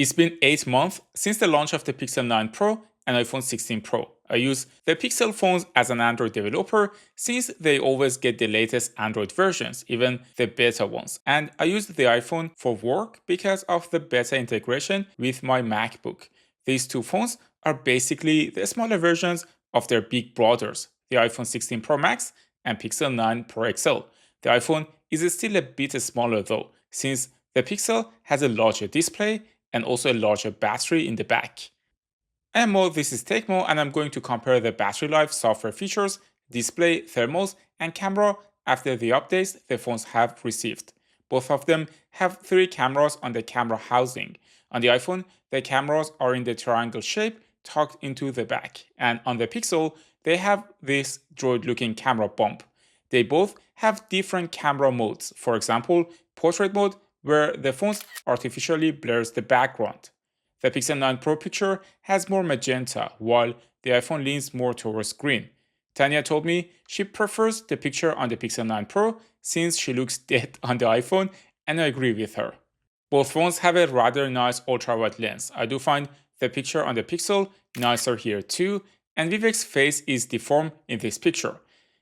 It's been 8 months since the launch of the Pixel 9 Pro and iPhone 16 Pro. I use the Pixel phones as an Android developer since they always get the latest Android versions, even the beta ones. And I use the iPhone for work because of the beta integration with my MacBook. These two phones are basically the smaller versions of their big brothers, the iPhone 16 Pro Max and Pixel 9 Pro XL. The iPhone is still a bit smaller though, since the Pixel has a larger display and also a larger battery in the back. I am Mo, this is Tecmo, and I'm going to compare the battery life, software features, display, thermals, and camera after the updates the phones have received. Both of them have 3 cameras on the camera housing. On the iPhone, the cameras are in the triangle shape tucked into the back, and on the Pixel, they have this droid-looking camera bump. They both have different camera modes, for example, portrait mode, where the phone artificially blurs the background. The Pixel 9 Pro picture has more magenta, while the iPhone leans more towards green. Tanya told me she prefers the picture on the Pixel 9 Pro since she looks dead on the iPhone, and I agree with her. Both phones have a rather nice ultrawide lens. I do find the picture on the Pixel nicer here too, and Vivek's face is deformed in this picture.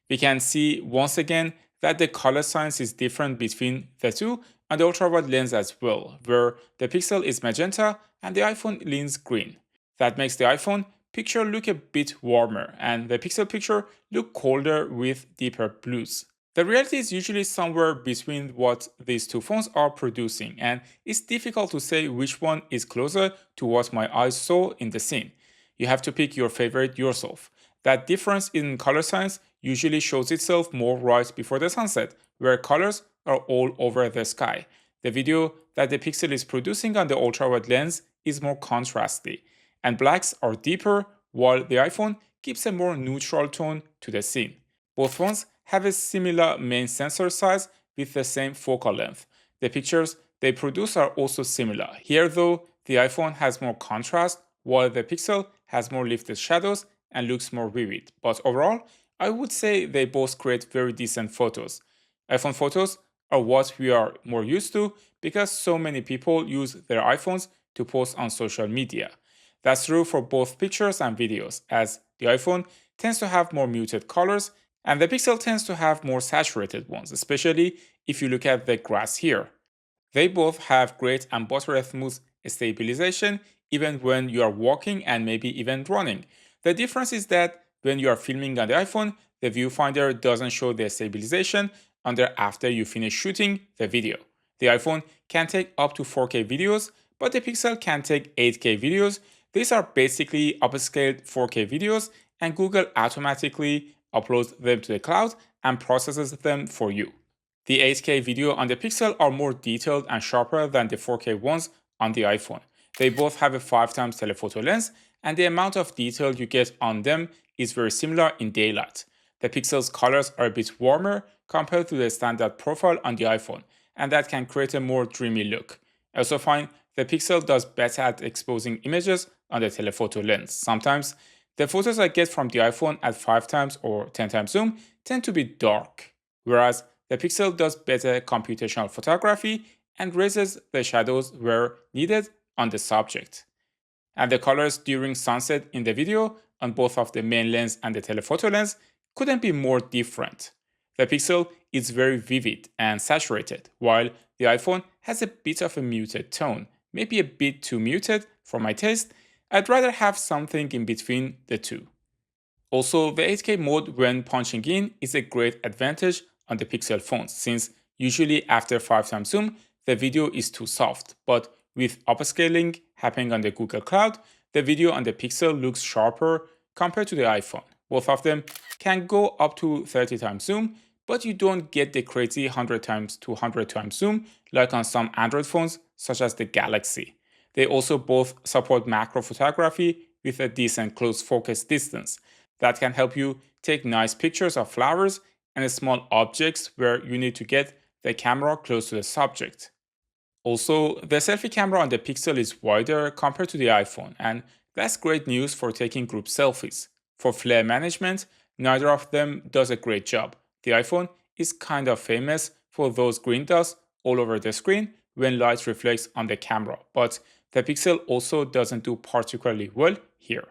We can see once again that the color science is different between the two on the ultrawide lens as well, where the Pixel is magenta and the iPhone leans green. That makes the iPhone picture look a bit warmer and the Pixel picture look colder with deeper blues. The reality is usually somewhere between what these two phones are producing, and it's difficult to say which one is closer to what my eyes saw in the scene. You have to pick your favorite yourself. That difference in color science usually shows itself more right before the sunset, where colors are all over the sky. The video that the Pixel is producing on the ultrawide lens is more contrasty, and blacks are deeper, while the iPhone gives a more neutral tone to the scene. Both phones have a similar main sensor size with the same focal length. The pictures they produce are also similar. Here though, the iPhone has more contrast, while the Pixel has more lifted shadows and looks more vivid. But overall, I would say they both create very decent photos. iPhone photos are what we are more used to because so many people use their iPhones to post on social media. That's true for both pictures and videos, as the iPhone tends to have more muted colors and the Pixel tends to have more saturated ones, especially if you look at the grass here. They both have great and buttery-smooth stabilization even when you are walking and maybe even running. The difference is that when you are filming on the iPhone, the viewfinder doesn't show the stabilization until after you finish shooting the video. The iPhone can take up to 4K videos, but the Pixel can take 8K videos. These are basically upscaled 4K videos, and Google automatically uploads them to the cloud and processes them for you. The 8K video on the Pixel are more detailed and sharper than the 4K ones on the iPhone. They both have a 5x telephoto lens, and the amount of detail you get on them is very similar in daylight. The Pixel's colors are a bit warmer compared to the standard profile on the iPhone, and that can create a more dreamy look. I also find the Pixel does better at exposing images on the telephoto lens. Sometimes the photos I get from the iPhone at 5x or 10x zoom tend to be dark, whereas the Pixel does better computational photography and raises the shadows where needed on the subject. And the colors during sunset in the video on both of the main lens and the telephoto lens couldn't be more different. The Pixel is very vivid and saturated, while the iPhone has a bit of a muted tone, maybe a bit too muted for my taste. I'd rather have something in between the two. Also, the 8K mode when punching in is a great advantage on the Pixel phones, since usually after 5x zoom, the video is too soft, but with upscaling happening on the Google Cloud, the video on the Pixel looks sharper compared to the iPhone. Both of them can go up to 30x zoom, but you don't get the crazy 100x to 100x zoom like on some Android phones such as the Galaxy. They also both support macro photography with a decent close focus distance. That can help you take nice pictures of flowers and small objects where you need to get the camera close to the subject. Also, the selfie camera on the Pixel is wider compared to the iPhone, and that's great news for taking group selfies. For flare management, neither of them does a great job. The iPhone is kind of famous for those green dots all over the screen when light reflects on the camera, but The Pixel also doesn't do particularly well here.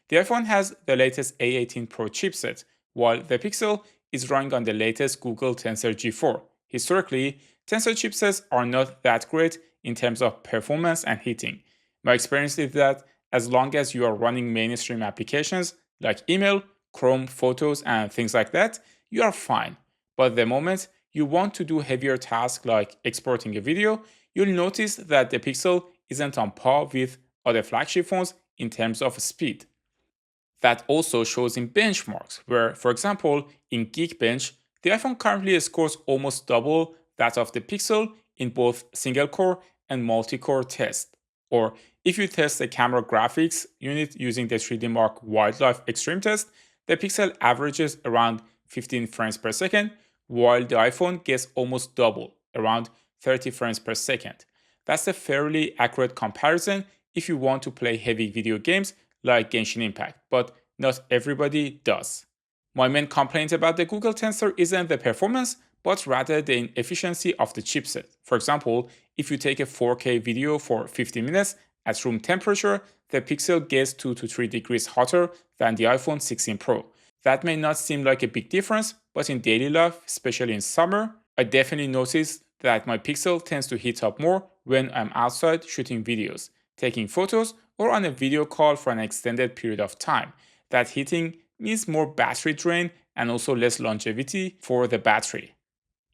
The iPhone has the latest A18 Pro chipset, while the Pixel is running on the latest Google Tensor G4. Historically, Tensor chipsets are not that great in terms of performance and heating. My experience is that as long as you are running mainstream applications like email, Chrome, photos, and things like that, you are fine. But the moment you want to do heavier tasks like exporting a video, you'll notice that the Pixel isn't on par with other flagship phones in terms of speed. That also shows in benchmarks, where, for example, in Geekbench, the iPhone currently scores almost double that of the Pixel in both single-core and multi-core tests. Or if you test the camera graphics unit using the 3D Mark Wildlife Extreme test, the Pixel averages around 15 frames per second, while the iPhone gets almost double, around 30 frames per second. That's a fairly accurate comparison if you want to play heavy video games like Genshin Impact, but not everybody does. My main complaint about the Google Tensor isn't the performance, but rather the inefficiency of the chipset. For example, if you take a 4K video for 50 minutes at room temperature, the Pixel gets 2 to 3 degrees hotter than the iPhone 16 Pro. That may not seem like a big difference, but in daily life, especially in summer, I definitely notice that my Pixel tends to heat up more when I'm outside shooting videos, taking photos, or on a video call for an extended period of time. That heating means more battery drain and also less longevity for the battery.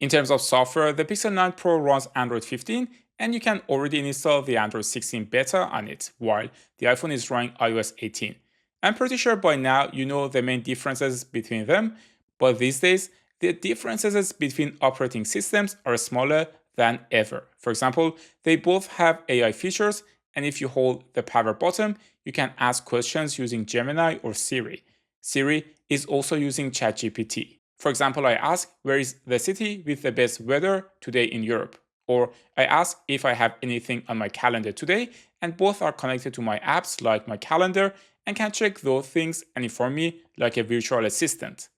In terms of software, the Pixel 9 Pro runs Android 15 and you can already install the Android 16 beta on it, while the iPhone is running iOS 18. I'm pretty sure by now you know the main differences between them, but these days, the differences between operating systems are smaller than ever. For example, they both have AI features, and if you hold the power button, you can ask questions using Gemini or Siri. Siri is also using ChatGPT. For example, I ask, where is the city with the best weather today in Europe? Or I ask if I have anything on my calendar today, and both are connected to my apps like my calendar and can check those things and inform me like a virtual assistant.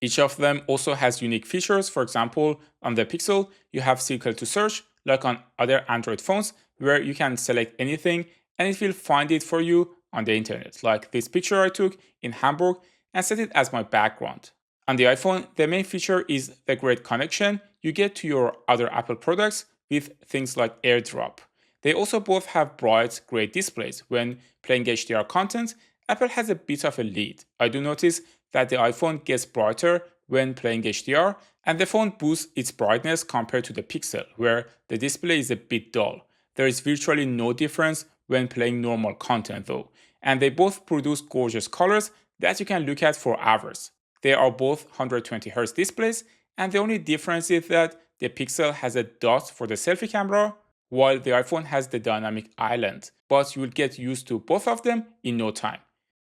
Each of them also has unique features. For example, on the Pixel, you have Circle to Search, like on other Android phones, where you can select anything and it will find it for you on the internet, like this picture I took in Hamburg, and set it as my background. On the iPhone, the main feature is the great connection you get to your other Apple products with things like AirDrop. They also both have bright, great displays. When playing HDR content, Apple has a bit of a lead. I do notice that the iPhone gets brighter when playing HDR, and the phone boosts its brightness compared to the Pixel, where the display is a bit dull. There is virtually no difference when playing normal content though, and they both produce gorgeous colors that you can look at for hours. They are both 120Hz displays, and the only difference is that the Pixel has a dot for the selfie camera, while the iPhone has the dynamic island, but you will get used to both of them in no time.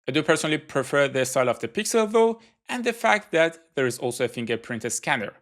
I do personally prefer the style of the Pixel though, and the fact that there is also a fingerprint scanner.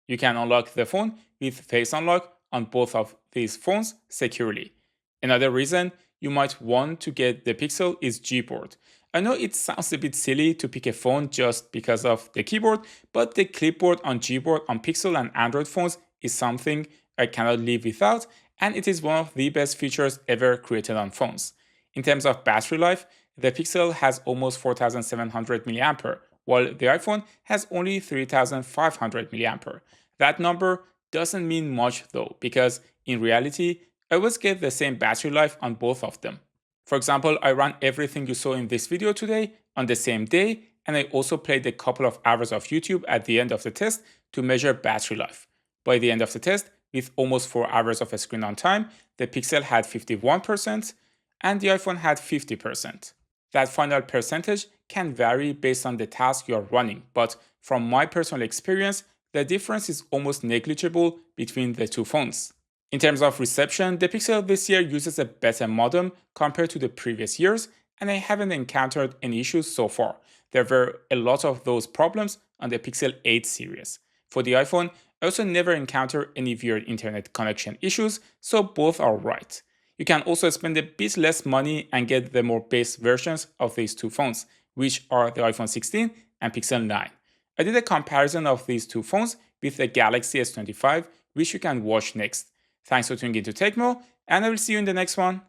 You can unlock the phone with Face Unlock on both of these phones securely. Another reason you might want to get the Pixel is Gboard. I know it sounds a bit silly to pick a phone just because of the keyboard, but the clipboard on Gboard on Pixel and Android phones is something I cannot live without, and it is one of the best features ever created on phones. In terms of battery life, the Pixel has almost 4700 mAh, while the iPhone has only 3500 mAh. That number doesn't mean much though, because in reality, I always get the same battery life on both of them. For example, I ran everything you saw in this video today on the same day, and I also played a couple of hours of YouTube at the end of the test to measure battery life. By the end of the test, with almost 4 hours of screen on time, the Pixel had 51% and the iPhone had 50%. That final percentage can vary based on the task you are running, but from my personal experience, the difference is almost negligible between the two phones. In terms of reception, the Pixel this year uses a better modem compared to the previous years, and I haven't encountered any issues so far. There were a lot of those problems on the Pixel 8 series. For the iPhone, I also never encountered any weird internet connection issues, so both are right. You can also spend a bit less money and get the more base versions of these two phones, which are the iPhone 16 and Pixel 9. I did a comparison of these two phones with the Galaxy S25, which you can watch next. Thanks for tuning into Tecmo, and I will see you in the next one.